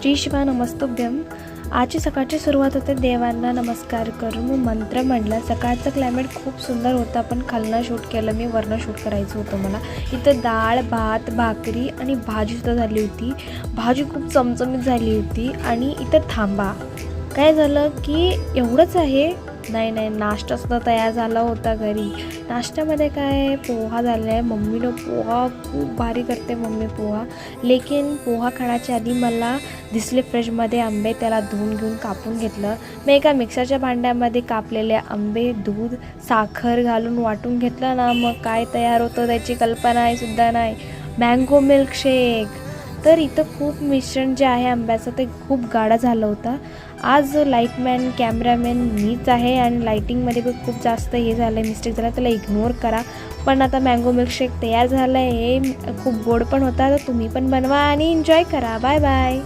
श्री शिवा नमस्तुभ्यम. आजची सकाळची सुरुवात होते देवांना नमस्कार करून मी मंत्र म्हणला. सकाळचं क्लायमेट खूप सुंदर होता, पण खालनं शूट केलं मी, वरनं शूट करायचं होतं मला. इथं डाळ भात भाकरी आणि भाजीसुद्धा झाली होती. भाजी खूप चमचमीत झाली होती. आणि इथं थांबा, काय झालं की एवढंच आहे. नाही नाश्तासुद्धा तयार झाला होता घरी. नाश्त्यामध्ये काय पोहा झाला आहे. मम्मीनं पोहा खूप भारी करते मम्मी पोहा. लेकिन पोहा खाण्याच्या आधी मला दिसले फ्रीजमध्ये आंबे, त्याला धुवून घेऊन कापून घेतलं. मी एका मिक्सरच्या भांड्यामध्ये कापलेले आंबे दूध साखर घालून वाटून घेतलं ना, मग काय तयार होतं त्याची कल्पना सुद्धा नाही. Mango milkshake. तर इथं खूप मिश्रण जे आहे आंब्याचं ते खूप गाढा झालं होतं. आज लाईटमॅन कॅमेरामॅन मीच आहे आणि लाईटिंगमध्ये पण खूप जास्त हे झालं आहे, मिस्टेक झाला, त्याला इग्नोर करा. पण आता मँगो मिल्कशेक तयार झालं आहे. हे खूप गोड पण होता. तर तुम्ही पण बनवा आणि एन्जॉय करा. Bye bye.